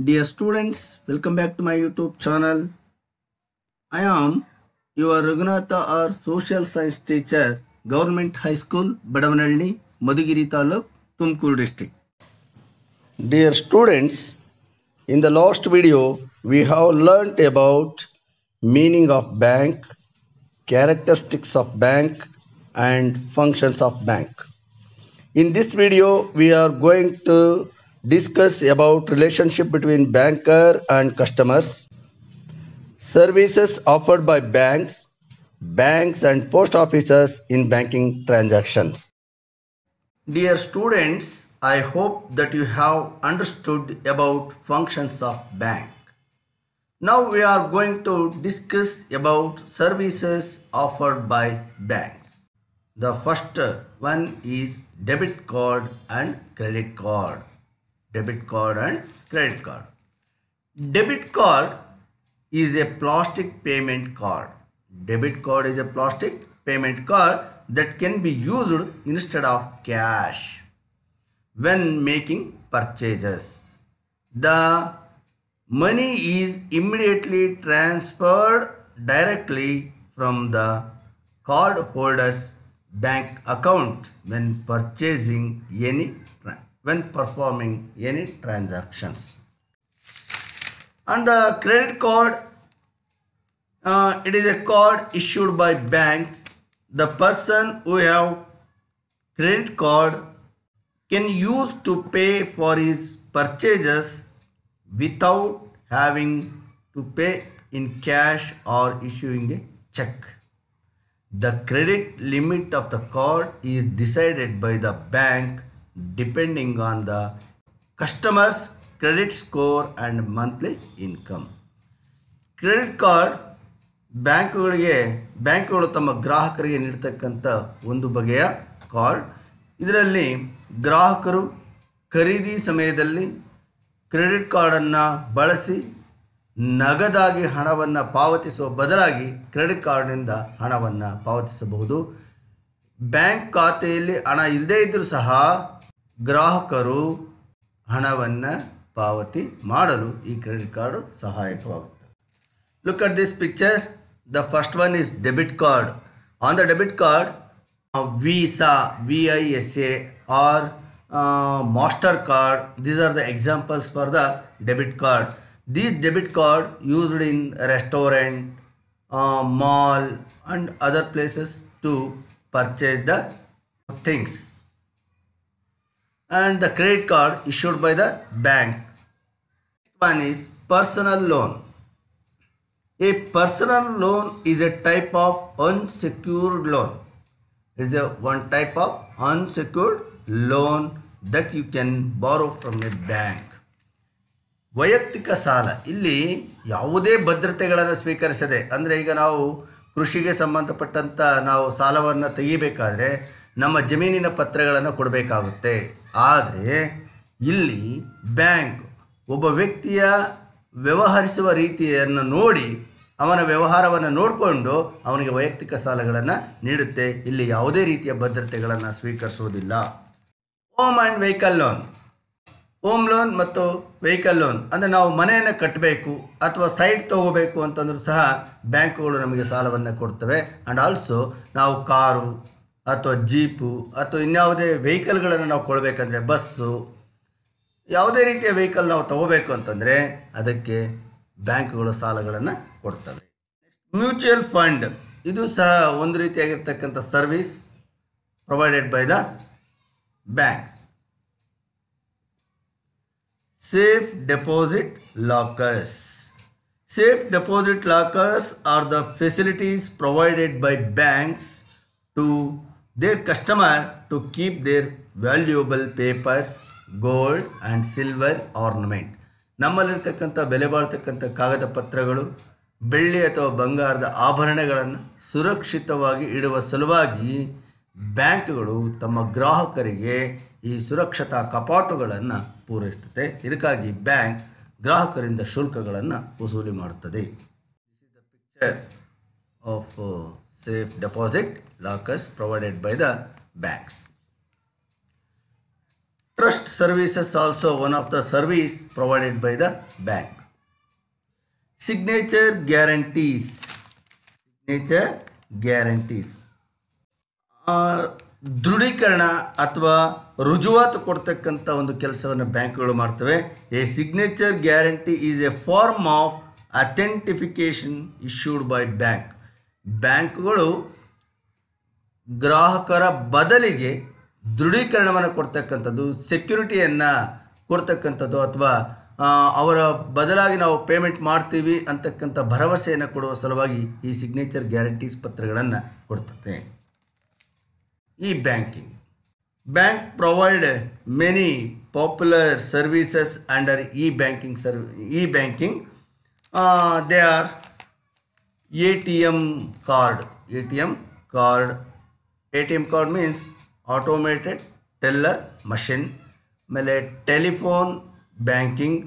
Dear students, welcome back to my YouTube channel. I am your Raghunatha R Social Science teacher, Government High School, Badavanalli, Madhugiri Taluk, Tumkur district. Dear students, in the last video, we have learnt about meaning of bank, characteristics of bank, and functions of bank. In this video, we are going to discuss about relationship between banker and customers, services offered by banks, banks and post offices in banking transactions. Dear students, I hope that you have understood about functions of bank. Now we are going to discuss about services offered by banks. The first one is debit card and credit card. Debit card and credit card. Debit card is a plastic payment card. Debit card is a plastic payment card that can be used instead of cash when making purchases. The money is immediately transferred directly from the cardholder's bank account when performing any transactions. And the credit card, it is a card issued by banks. The person who have credit card can use to pay for his purchases without having to pay in cash or issuing a check. The credit limit of the card is decided by the bank depending on the customer's credit score and monthly income. Credit card ಬ್ಯಾಂಕ್ಗಳು ತಮ್ಮ ಗ್ರಾಹಕರಿಗೆ ನೀಡತಕ್ಕಂಥ ಒಂದು ಬಗೆಯ card. ಇದರಲ್ಲಿ ಗ್ರಾಹಕರು ಖರೀದಿ ಸಮಯದಲ್ಲಿ credit ಕಾರ್ಡನ್ನು ಬಳಸಿ ನಗದಾಗಿ ಹಣವನ್ನು ಪಾವತಿಸುವ ಬದಲಾಗಿ ಕ್ರೆಡಿಟ್ ಕಾರ್ಡ್ನಿಂದ ಹಣವನ್ನು ಪಾವತಿಸಬಹುದು. ಬ್ಯಾಂಕ್ ಖಾತೆಯಲ್ಲಿ ಹಣ ಇಲ್ಲದೇ ಇದ್ದರೂ ಸಹ ಗ್ರಾಹಕರು ಹಣವನ್ನು ಪಾವತಿ ಮಾಡಲು ಈ ಕ್ರೆಡಿಟ್ ಕಾರ್ಡು ಸಹಾಯಕವಾಗುತ್ತದೆ. Look at this picture. The first one is debit card. On the debit card, Visa, VISA or MasterCard, these are the examples for the debit card. These debit card used in restaurant, mall and other places to purchase the things. And the credit card issued by the bank. One is personal loan. A personal loan is a type of unsecured loan. It is one type of unsecured loan that you can borrow from a bank. ವೈಯಕ್ತಿಕ ಸಾಲ, ಇಲ್ಲಿ ಯಾವುದೇ ಭದ್ರತೆಗಳನ್ನು ಸ್ವೀಕರಿಸದೆ, ಅಂದರೆ ಈಗ ನಾವು ಕೃಷಿಗೆ ಸಂಬಂಧಪಟ್ಟಂಥ ನಾವು ಸಾಲವನ್ನು ತೆಗಿಬೇಕಾದ್ರೆ ನಮ್ಮ ಜಮೀನಿನ ಪತ್ರಗಳನ್ನು ಕೊಡಬೇಕಾಗುತ್ತೆ. ಆದರೆ ಇಲ್ಲಿ ಬ್ಯಾಂಕ್ ಒಬ್ಬ ವ್ಯಕ್ತಿಯ ವ್ಯವಹರಿಸುವ ರೀತಿಯನ್ನು ನೋಡಿ ಅವನ ವ್ಯವಹಾರವನ್ನು ನೋಡಿಕೊಂಡು ಅವನಿಗೆ ವೈಯಕ್ತಿಕ ಸಾಲಗಳನ್ನು ನೀಡುತ್ತೆ. ಇಲ್ಲಿ ಯಾವುದೇ ರೀತಿಯ ಭದ್ರತೆಗಳನ್ನು ಸ್ವೀಕರಿಸುವುದಿಲ್ಲ. Home and vehicle loan. Home loan ಮತ್ತು ವೆಹಿಕಲ್ ಲೋನ್ ಅಂದರೆ ನಾವು ಮನೆಯನ್ನು ಕಟ್ಟಬೇಕು ಅಥವಾ ಸೈಟ್ ತೊಗೋಬೇಕು ಅಂತಂದ್ರೂ ಸಹ ಬ್ಯಾಂಕುಗಳು ನಮಗೆ ಸಾಲವನ್ನು ಕೊಡ್ತವೆ. ಆ್ಯಂಡ್ ಆಲ್ಸೋ ನಾವು ಕಾರು ಅಥವಾ ಜೀಪು ಅಥವಾ ಇನ್ಯಾವುದೇ ವೆಹಿಕಲ್ಗಳನ್ನು ನಾವು ಕೊಡಬೇಕಂದ್ರೆ ಬಸ್ಸು, ಯಾವುದೇ ರೀತಿಯ ವೆಹಿಕಲ್ ನಾವು ತಗೋಬೇಕು ಅಂತಂದರೆ ಅದಕ್ಕೆ ಬ್ಯಾಂಕ್ಗಳು ಸಾಲಗಳನ್ನು ಕೊಡ್ತವೆ. ಮ್ಯೂಚುವಲ್ ಫಂಡ್, ಇದು ಸಹ ಒಂದು ರೀತಿಯಾಗಿರ್ತಕ್ಕಂಥ service provided by the banks. Safe deposit lockers. Safe deposit lockers are the facilities provided by banks to their customer to keep their valuable papers, gold and silver ornament. ನಮ್ಮಲ್ಲಿರ್ತಕ್ಕಂಥ ಬೆಲೆ ಬಾಳ್ತಕ್ಕಂಥ ಕಾಗದ ಪತ್ರಗಳು, ಬೆಳ್ಳಿ ಅಥವಾ ಬಂಗಾರದ ಆಭರಣಗಳನ್ನು ಸುರಕ್ಷಿತವಾಗಿ ಇಡುವ ಸಲುವಾಗಿ ಬ್ಯಾಂಕ್ಗಳು ತಮ್ಮ ಗ್ರಾಹಕರಿಗೆ ಈ ಸುರಕ್ಷತಾ ಕಪಾಟುಗಳನ್ನು ಪೂರೈಸುತ್ತದೆ. ಇದಕ್ಕಾಗಿ ಬ್ಯಾಂಕ್ ಗ್ರಾಹಕರಿಂದ ಶುಲ್ಕಗಳನ್ನು ವಸೂಲಿ ಮಾಡುತ್ತದೆ. This is the picture of safe deposit lockers provided by the banks. Trust services also one of the service provided by the bank. Signature guarantees. Signature guarantees. ದೃಢೀಕರಣ ಅಥವಾ ರುಜುವಾತು ಕೊಡ್ತಕ್ಕಂಥ ಒಂದು ಕೆಲಸವನ್ನು ಬ್ಯಾಂಕ್ಗಳು ಮಾಡ್ತವೆ. A signature guarantee is a form of authentication issued by bank. ಬ್ಯಾಂಕ್ಗಳು ಗ್ರಾಹಕರ ಬದಲಿಗೆ ದೃಢೀಕರಣವನ್ನು ಕೊಡ್ತಕ್ಕಂಥದ್ದು, ಸೆಕ್ಯೂರಿಟಿಯನ್ನು ಕೊಡ್ತಕ್ಕಂಥದ್ದು, ಅಥವಾ ಅವರ ಬದಲಾಗಿ ನಾವು ಪೇಮೆಂಟ್ ಮಾಡ್ತೀವಿ ಅಂತಕ್ಕಂಥ ಭರವಸೆಯನ್ನು ಕೊಡುವ ಸಲುವಾಗಿ ಈ ಸಿಗ್ನೇಚರ್ ಗ್ಯಾರಂಟೀಸ್ ಪತ್ರಗಳನ್ನು ಕೊಡ್ತದೆ. E-banking. Bank provide many popular services under e-banking. E-banking. They are ATM card. ATM card. ATM card means automated teller machine. ಮೇಲೆ telephone banking,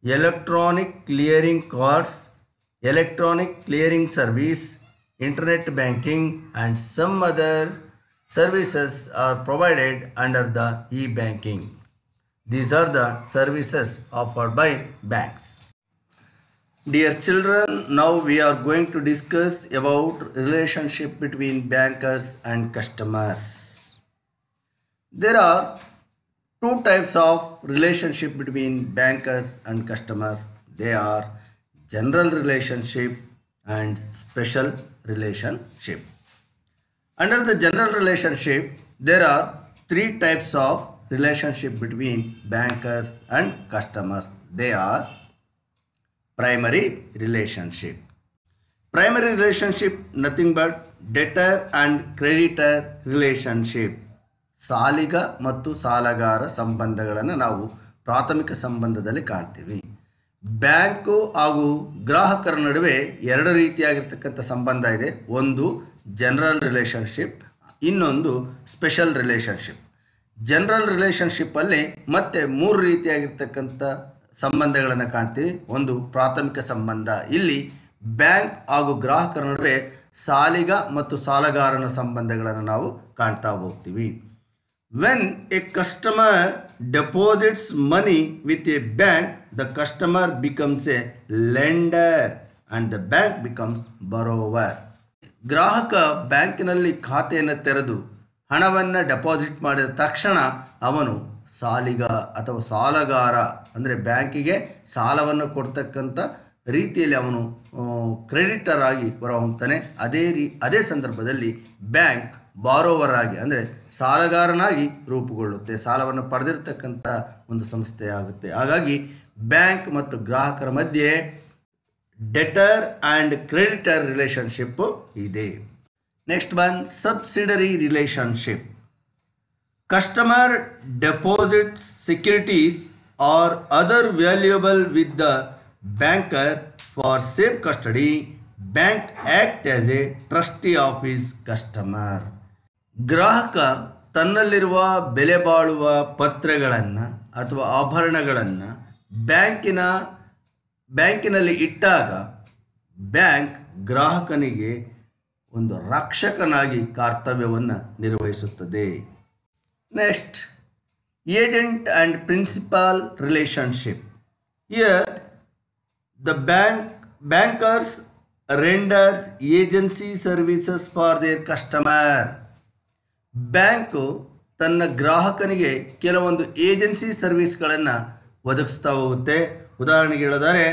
electronic clearing cards, electronic clearing service, internet banking, and some other services are provided under the e-banking. These are the services offered by banks. Dear children, now we are going to discuss about relationship between bankers and customers. There are two types of relationship between bankers and customers. They are general relationship and special relationship. Under the general relationship, there are three types of relationship between bankers and customers. They are primary relationship. Primary relationship nothing but debtor and creditor relationship. ಸಾಲಿಗ ಮತ್ತು ಸಾಲಗಾರ ಸಂಬಂಧಗಳನ್ನು ನಾವು ಪ್ರಾಥಮಿಕ ಸಂಬಂಧದಲ್ಲಿ ಕಾಣ್ತೀವಿ. Bank ಹಾಗೂ ಗ್ರಾಹಕರ ನಡುವೆ ಎರಡು ರೀತಿಯಾಗಿರ್ತಕ್ಕಂಥ ಸಂಬಂಧ ಇದೆ. ಒಂದು ಜನರಲ್ ರಿಲೇಷನ್ಶಿಪ್, ಇನ್ನೊಂದು ಸ್ಪೆಷಲ್ ರಿಲೇಷನ್ಶಿಪ್. ಜನರಲ್ ರಿಲೇಷನ್ಶಿಪ್ಪಲ್ಲಿ ಮತ್ತೆ ಮೂರು ರೀತಿಯಾಗಿರ್ತಕ್ಕಂಥ ಸಂಬಂಧಗಳನ್ನು ಕಾಣ್ತೀವಿ. ಒಂದು ಪ್ರಾಥಮಿಕ ಸಂಬಂಧ. ಇಲ್ಲಿ ಬ್ಯಾಂಕ್ ಹಾಗೂ ಗ್ರಾಹಕರ ನಡುವೆ ಸಾಲಿಗ ಮತ್ತು ಸಾಲಗಾರನ ಸಂಬಂಧಗಳನ್ನು ನಾವು ಕಾಣ್ತಾ ಹೋಗ್ತೀವಿ. When a customer deposits money with a bank, the customer becomes a lender and the bank becomes borrower. ಗ್ರಾಹಕ ಬ್ಯಾಂಕಿನಲ್ಲಿ ಖಾತೆಯನ್ನು ತೆರೆದು ಹಣವನ್ನು ಡೆಪಾಸಿಟ್ ಮಾಡಿದ ತಕ್ಷಣ ಅವನು ಸಾಲಿಗ ಅಥವಾ ಸಾಲಗಾರ, ಅಂದರೆ ಬ್ಯಾಂಕಿಗೆ ಸಾಲವನ್ನು ಕೊಡ್ತಕ್ಕಂಥ ರೀತಿಯಲ್ಲಿ ಅವನು ಕ್ರೆಡಿಟರ್ ಆಗಿ ಹೊರಹೊಮ್ಮುತ್ತಾನೆ. ಅದೇ ಸಂದರ್ಭದಲ್ಲಿ ಬ್ಯಾಂಕ್ ಬಾರೋವರ್ ಆಗಿ, ಅಂದರೆ ಸಾಲಗಾರನಾಗಿ ರೂಪುಗೊಳ್ಳುತ್ತೆ. ಸಾಲವನ್ನು ಪಡೆದಿರ್ತಕ್ಕಂಥ ಒಂದು ಸಂಸ್ಥೆ ಆಗುತ್ತೆ. ಹಾಗಾಗಿ ಬ್ಯಾಂಕ್ ಮತ್ತು ಗ್ರಾಹಕರ ಮಧ್ಯೆ ಡೆಟರ್ ಆ್ಯಂಡ್ ಕ್ರೆಡಿಟರ್ ರಿಲೇಷನ್ಶಿಪ್ ಇದೆ. Next one subsidiary relationship. Customer deposits securities or other valuable with the banker for safe custody. Bank act as a trustee of his customer. ಗ್ರಾಹಕ ತನ್ನಲ್ಲಿರುವ ಬೆಲೆ ಬಾಳುವ ಪತ್ರಗಳನ್ನು ಅಥವಾ ಆಭರಣಗಳನ್ನು ಬ್ಯಾಂಕಿನಲ್ಲಿ ಇಟ್ಟಾಗ ಬ್ಯಾಂಕ್ ಗ್ರಾಹಕನಿಗೆ ಒಂದು ರಕ್ಷಕನಾಗಿ ಕರ್ತವ್ಯವನ್ನು ನಿರ್ವಹಿಸುತ್ತದೆ. Next, agent and principal relationship. Here the bankers renders agency services for their customer. Bank ತನ್ನ ಗ್ರಾಹಕನಿಗೆ ಕೆಲವೊಂದು ಏಜೆನ್ಸಿ ಸರ್ವಿಸ್ಗಳನ್ನು ಒದಗಿಸ್ತಾ ಹೋಗುತ್ತೆ. ಉದಾಹರಣೆಗೆ ಹೇಳೋದಾದರೆ,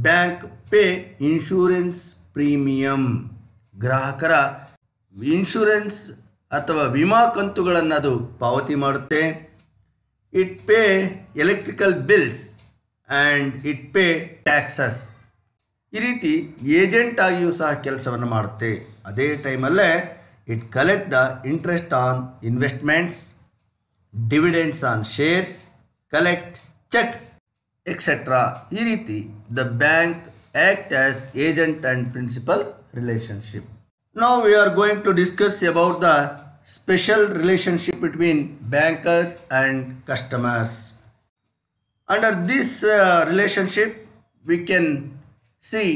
ಬ್ಯಾಂಕ್ ಪೇ ಇನ್ಶೂರೆನ್ಸ್ ಪ್ರೀಮಿಯಂ. ಗ್ರಾಹಕರ ಇನ್ಶೂರೆನ್ಸ್ ಅಥವಾ ವಿಮಾ ಕಂತುಗಳನ್ನು ಅದು ಪಾವತಿ ಮಾಡುತ್ತೆ. It pay electrical bills and it pay taxes. ಈ ರೀತಿ ಏಜೆಂಟ್ ಆಗಿಯೂ ಸಹ ಕೆಲಸವನ್ನು ಮಾಡುತ್ತೆ. ಅದೇ ಟೈಮಲ್ಲೇ it collect the interest on investments, dividends on shares, collect cheques etcetera. ಈ ರೀತಿ the bank act as agent and principal relationship. Now we are going to discuss about the special relationship between bankers and customers. Under this relationship, we can see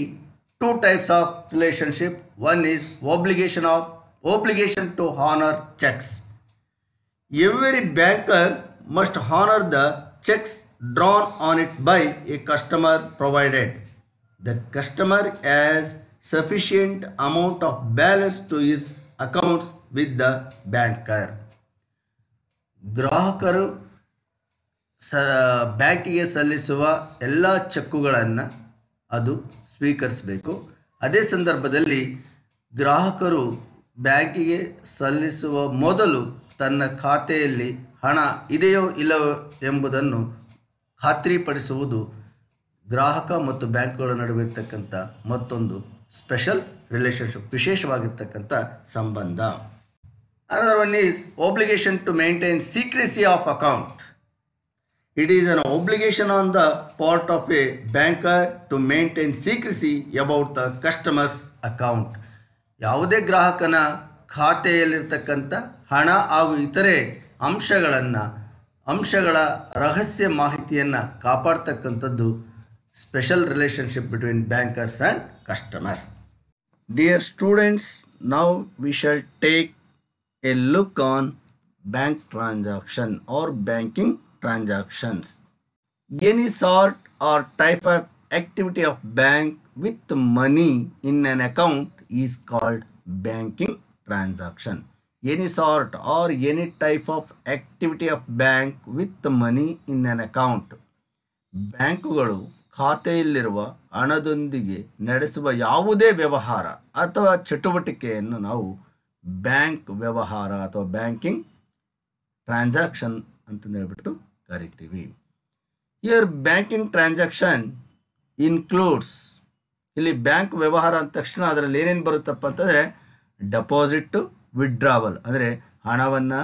two types of relationship. One is obligation to honor checks. Every banker must honor the checks drawn on it by a customer provided the customer has sufficient amount of balance to his accounts with the banker. ಗ್ರಾಹಕರು ಬ್ಯಾಂಕಿಗೆ ಸಲ್ಲಿಸುವ ಎಲ್ಲ ಚೆಕ್ಕುಗಳನ್ನು ಅದು ಸ್ವೀಕರಿಸಬೇಕು. ಅದೇ ಸಂದರ್ಭದಲ್ಲಿ ಗ್ರಾಹಕರು ಬ್ಯಾಂಕಿಗೆ ಸಲ್ಲಿಸುವ ಮೊದಲು ತನ್ನ ಖಾತೆಯಲ್ಲಿ ಹಣ ಇದೆಯೋ ಇಲ್ಲವೋ ಎಂಬುದನ್ನು ಖಾತ್ರಿಪಡಿಸುವುದು ಗ್ರಾಹಕ ಮತ್ತು ಬ್ಯಾಂಕ್ಗಳ ನಡುವೆ ಇರ್ತಕ್ಕಂಥ ಮತ್ತೊಂದು ಸ್ಪೆಷಲ್ ರಿಲೇಷನ್ಶಿಪ್, ವಿಶೇಷವಾಗಿರ್ತಕ್ಕಂಥ ಸಂಬಂಧ. Another one is obligation to maintain secrecy of account. It is an obligation on the part of a banker to maintain secrecy about the customer's account. ಯಾವುದೇ ಗ್ರಾಹಕನ ಖಾತೆಯಲ್ಲಿರ್ತಕ್ಕಂಥ ಹಣ ಹಾಗೂ ಇತರೆ ಅಂಶಗಳ ರಹಸ್ಯ ಮಾಹಿತಿಯನ್ನು ಕಾಪಾಡ್ತಕ್ಕಂಥದ್ದು special relationship between bankers and customers. Dear students, now we shall take a look on bank transaction or banking transactions. Any sort or type of activity of bank with money in an account is called banking transaction. Any sort or any type of activity of bank with money in an account. ಬ್ಯಾಂಕುಗಳು ಖಾತೆಯಲ್ಲಿರುವ ಹಣದೊಂದಿಗೆ ನಡೆಸುವ ಯಾವುದೇ ವ್ಯವಹಾರ ಅಥವಾ ಚಟುವಟಿಕೆಯನ್ನು ನಾವು bank ವ್ಯವಹಾರ ಅಥವಾ ಬ್ಯಾಂಕಿಂಗ್ ಟ್ರಾನ್ಸಾಕ್ಷನ್ ಅಂತಂದೇಳ್ಬಿಟ್ಟು ಕರಿತೀವಿ. ಹಿಯರ್ ಬ್ಯಾಂಕಿಂಗ್ ಟ್ರಾನ್ಸಾಕ್ಷನ್ ಇನ್ಕ್ಲೂಡ್ಸ್, ಇಲ್ಲಿ ಬ್ಯಾಂಕ್ ವ್ಯವಹಾರ ಅಂದ ತಕ್ಷಣ ಅದರಲ್ಲಿ ಏನೇನು ಬರುತ್ತಪ್ಪ ಅಂತಂದರೆ ಡೆಪಾಸಿಟ್ಟು, ವಿಡ್ರಾವಲ್ ಅಂದರೆ ಹಣವನ್ನು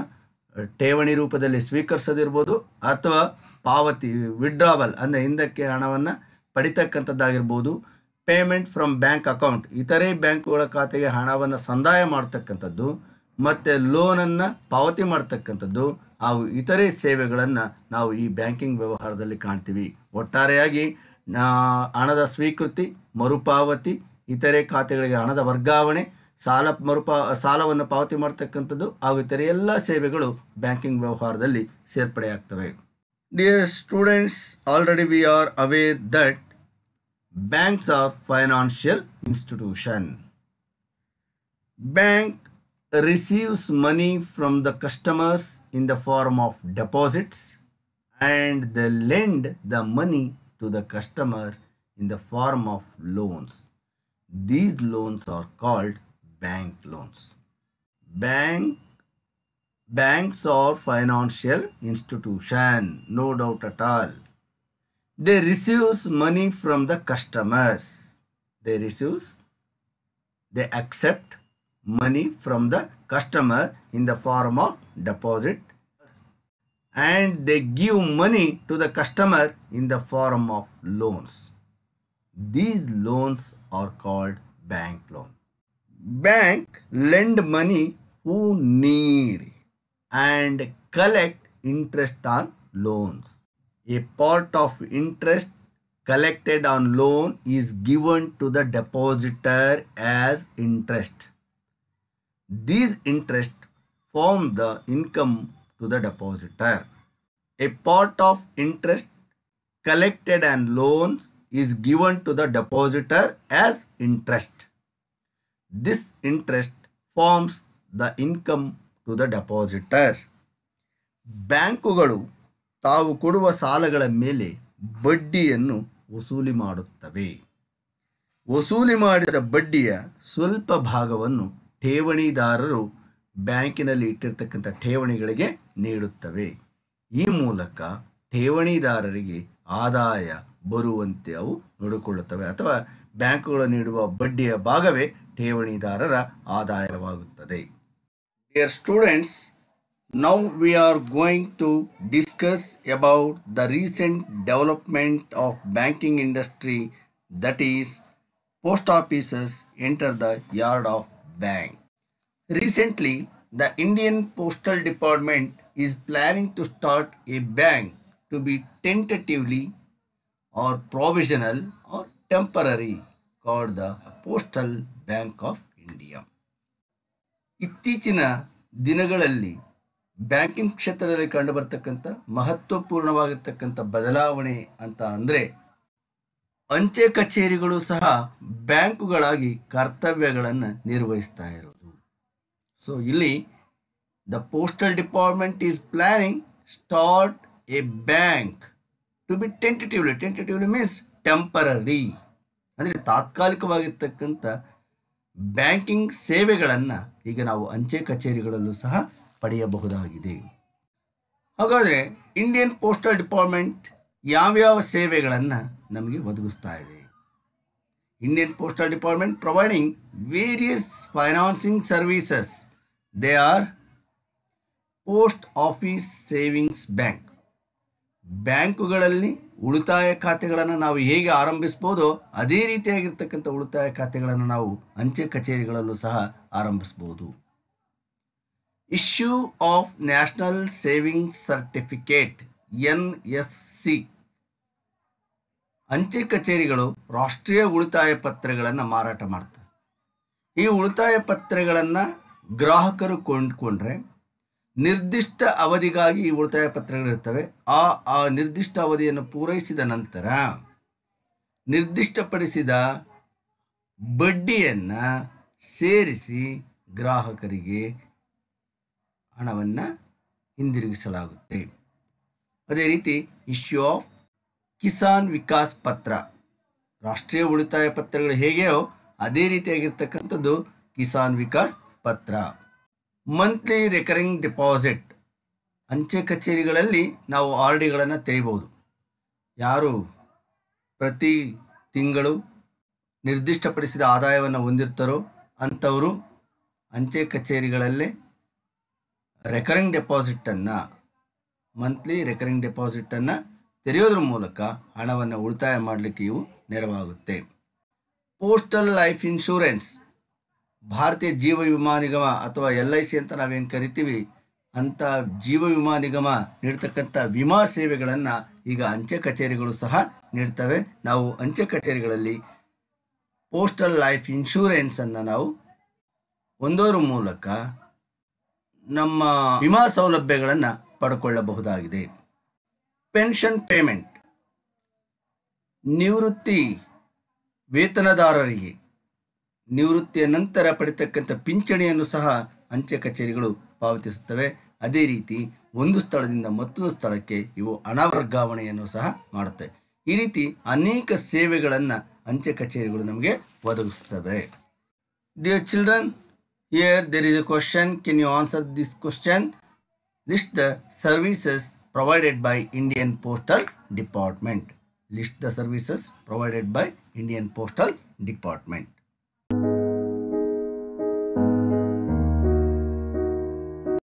ಠೇವಣಿ ರೂಪದಲ್ಲಿ ಸ್ವೀಕರಿಸೋದಿರ್ಬೋದು ಅಥವಾ ಪಾವತಿ, ವಿಡ್ರಾವಲ್ ಅಂದರೆ ಹಿಂದಕ್ಕೆ ಹಣವನ್ನು ಪಡಿತಕ್ಕಂಥದ್ದಾಗಿರ್ಬೋದು. ಪೇಮೆಂಟ್ ಫ್ರಮ್ ಬ್ಯಾಂಕ್ ಅಕೌಂಟ್, ಇತರೆ ಬ್ಯಾಂಕುಗಳ ಖಾತೆಗೆ ಹಣವನ್ನು ಸಂದಾಯ ಮಾಡ್ತಕ್ಕಂಥದ್ದು, ಮತ್ತು ಲೋನನ್ನು ಪಾವತಿ ಮಾಡ್ತಕ್ಕಂಥದ್ದು ಹಾಗೂ ಇತರೆ ಸೇವೆಗಳನ್ನು ನಾವು ಈ ಬ್ಯಾಂಕಿಂಗ್ ವ್ಯವಹಾರದಲ್ಲಿ ಕಾಣ್ತೀವಿ. ಒಟ್ಟಾರೆಯಾಗಿ ಹಣದ ಸ್ವೀಕೃತಿ, ಮರುಪಾವತಿ, ಇತರೆ ಖಾತೆಗಳಿಗೆ ಹಣದ ವರ್ಗಾವಣೆ, ಸಾಲವನ್ನು ಪಾವತಿ ಮಾಡ್ತಕ್ಕಂಥದ್ದು ಹಾಗೂ ಇತರೆ ಎಲ್ಲ ಸೇವೆಗಳು ಬ್ಯಾಂಕಿಂಗ್ ವ್ಯವಹಾರದಲ್ಲಿ ಸೇರ್ಪಡೆಯಾಗ್ತವೆ. Dear students, already we are aware that banks are financial institution. Bank receives money from the customers in the form of deposits and they lend the money to the customer in the form of loans. These loans are called bank loans. Banks are financial institution, no doubt at all. They receive money from the customers. They accept money from the customer in the form of deposit and they give money to the customer in the form of loans. These loans are called bank loan. Bank lend money who need and collect interest on loans. A part of interest collected on loan is given to the depositor as interest. These interest form the income to the depositor. A part of interest collected on loans is given to the depositor as interest. This interest forms the income to the depositor. ಬ್ಯಾಂಕುಗಳು ತಾವು ಕೊಡುವ ಸಾಲಗಳ ಮೇಲೆ ಬಡ್ಡಿಯನ್ನು ವಸೂಲಿ ಮಾಡುತ್ತವೆ. ವಸೂಲಿ ಮಾಡಿದ ಬಡ್ಡಿಯ ಸ್ವಲ್ಪ ಭಾಗವನ್ನು ಠೇವಣಿದಾರರು ಬ್ಯಾಂಕಿನಲ್ಲಿ ಇಟ್ಟಿರ್ತಕ್ಕಂಥ ಠೇವಣಿಗಳಿಗೆ ನೀಡುತ್ತವೆ. ಈ ಮೂಲಕ ಠೇವಣಿದಾರರಿಗೆ ಆದಾಯ ಬರುವಂತೆ ಅವು ನೋಡಿಕೊಳ್ಳುತ್ತವೆ ಅಥವಾ ಬ್ಯಾಂಕುಗಳು ನೀಡುವ ಬಡ್ಡಿಯ ಭಾಗವೇ ಠೇವಣಿದಾರರ ಆದಾಯವಾಗುತ್ತದೆ. Dear students, now we are going to discuss about the recent development of banking industry, that is post offices enter the yard of bank. Recently, the Indian Postal Department is planning to start a bank to be tentatively or provisional or temporary called the Postal Bank of India. ಇತ್ತೀಚಿನ ದಿನಗಳಲ್ಲಿ banking ಕ್ಷೇತ್ರದಲ್ಲಿ ಕಂಡುಬರ್ತಕ್ಕಂಥ ಮಹತ್ವಪೂರ್ಣವಾಗಿರ್ತಕ್ಕಂಥ ಬದಲಾವಣೆ ಅಂತ ಅಂದರೆ ಅಂಚೆ ಕಚೇರಿಗಳು ಸಹ ಬ್ಯಾಂಕುಗಳಾಗಿ ಕರ್ತವ್ಯಗಳನ್ನು ನಿರ್ವಹಿಸ್ತಾ ಇರೋದು. ಸೊ ಇಲ್ಲಿ the postal department is planning start a bank to be tentatively means temporary, ಅಂದರೆ ತಾತ್ಕಾಲಿಕವಾಗಿರ್ತಕ್ಕಂಥ ಬ್ಯಾಂಕಿಂಗ್ ಸೇವೆಗಳನ್ನು ಈಗ ನಾವು ಅಂಚೆ ಕಚೇರಿಗಳಲ್ಲೂ ಸಹ ಪಡೆಯಬಹುದಾಗಿದೆ. ಹಾಗಾದರೆ ಇಂಡಿಯನ್ ಪೋಸ್ಟಲ್ ಡಿಪಾರ್ಟ್ಮೆಂಟ್ ಯಾವ್ಯಾವ ಸೇವೆಗಳನ್ನು ನಮಗೆ ಒದಗಿಸ್ತಾ ಇದೆ? Indian postal department providing various financing services. They are post office savings bank. ಬ್ಯಾಂಕುಗಳಲ್ಲಿ ಉಳಿತಾಯ ಖಾತೆಗಳನ್ನು ನಾವು ಹೇಗೆ ಆರಂಭಿಸ್ಬೋದೋ ಅದೇ ರೀತಿಯಾಗಿರ್ತಕ್ಕಂಥ ಉಳಿತಾಯ ಖಾತೆಗಳನ್ನು ನಾವು ಅಂಚೆ ಕಚೇರಿಗಳಲ್ಲೂ ಸಹ ಆರಂಭಿಸ್ಬೋದು. Issue of national savings certificate NSC. ಅಂಚೆ ಕಚೇರಿಗಳು ರಾಷ್ಟ್ರೀಯ ಉಳಿತಾಯ ಪತ್ರಗಳನ್ನು ಮಾರಾಟ ಮಾಡ್ತವೆ. ಈ ಉಳಿತಾಯ ಪತ್ರಗಳನ್ನು ಗ್ರಾಹಕರು ಕೊಂಡ್ಕೊಂಡ್ರೆ ನಿರ್ದಿಷ್ಟ ಅವಧಿಗಾಗಿ ಈ ಉಳಿತಾಯ ಪತ್ರಗಳಿರ್ತವೆ. ಆ ನಿರ್ದಿಷ್ಟ ಅವಧಿಯನ್ನು ಪೂರೈಸಿದ ನಂತರ ನಿರ್ದಿಷ್ಟಪಡಿಸಿದ ಬಡ್ಡಿಯನ್ನು ಸೇರಿಸಿ ಗ್ರಾಹಕರಿಗೆ ಹಣವನ್ನು ಹಿಂದಿರುಗಿಸಲಾಗುತ್ತೆ. ಅದೇ ರೀತಿ ಇಶ್ಯೂ ಆಫ್ ಕಿಸಾನ್ ವಿಕಾಸ್ ಪತ್ರ. ರಾಷ್ಟ್ರೀಯ ಉಳಿತಾಯ ಪತ್ರಗಳು ಹೇಗೆಯೋ ಅದೇ ರೀತಿಯಾಗಿರ್ತಕ್ಕಂಥದ್ದು ಕಿಸಾನ್ ವಿಕಾಸ್ ಪತ್ರ. Monthly recurring deposit. ಅಂಚೆ ಕಚೇರಿಗಳಲ್ಲಿ ನಾವು RDಗಳನ್ನು ತೆಗೆಯಬಹುದು. ಯಾರು ಪ್ರತಿ ತಿಂಗಳು ನಿರ್ದಿಷ್ಟಪಡಿಸಿದ ಆದಾಯವನ್ನು ಹೊಂದಿರ್ತಾರೋ ಅಂಥವರು ಅಂಚೆ ಕಚೇರಿಗಳಲ್ಲೇ ರೆಕರಿಂಗ್ ಡೆಪಾಸಿಟನ್ನು, ಮಂತ್ಲಿ ರೆಕರಿಂಗ್ ಡೆಪಾಸಿಟನ್ನು ತೆರೆಯೋದ್ರ ಮೂಲಕ ಹಣವನ್ನು ಉಳಿತಾಯ ಮಾಡಲಿಕ್ಕೆ ಇವು ನೆರವಾಗುತ್ತೆ. Postal life insurance. ಭಾರತೀಯ ಜೀವ ವಿಮಾ ನಿಗಮ ಅಥವಾ LIC ಅಂತ ನಾವೇನು ಕರಿತೀವಿ, ಅಂಥ ಜೀವ ವಿಮಾ ನಿಗಮ ನೀಡ್ತಕ್ಕಂಥ ವಿಮಾ ಸೇವೆಗಳನ್ನು ಈಗ ಅಂಚೆ ಕಚೇರಿಗಳು ಸಹ ನೀಡ್ತವೆ. ನಾವು ಅಂಚೆ ಕಚೇರಿಗಳಲ್ಲಿ ಪೋಸ್ಟಲ್ ಲೈಫ್ ಇನ್ಶೂರೆನ್ಸನ್ನು ನಾವು ಹೊಂದೋದ್ರ ಮೂಲಕ ನಮ್ಮ ವಿಮಾ ಸೌಲಭ್ಯಗಳನ್ನು ಪಡ್ಕೊಳ್ಳಬಹುದಾಗಿದೆ. Pension payment. ನಿವೃತ್ತಿ ವೇತನದಾರರಿಗೆ ನಿವೃತ್ತಿಯ ನಂತರ ಪಡಿತಕ್ಕಂಥ ಪಿಂಚಣಿಯನ್ನು ಸಹ ಅಂಚೆ ಕಚೇರಿಗಳು ಪಾವತಿಸುತ್ತವೆ. ಅದೇ ರೀತಿ ಒಂದು ಸ್ಥಳದಿಂದ ಮತ್ತೊಂದು ಸ್ಥಳಕ್ಕೆ ಇವು ಹಣ ವರ್ಗಾವಣೆಯನ್ನು ಸಹ ಮಾಡುತ್ತವೆ. ಈ ರೀತಿ ಅನೇಕ ಸೇವೆಗಳನ್ನು ಅಂಚೆ ಕಚೇರಿಗಳು ನಮಗೆ ಒದಗಿಸುತ್ತವೆ. Dear children, here there is a question. Can you answer this question? List the services provided by Indian Postal Department. List the services provided by Indian Postal Department.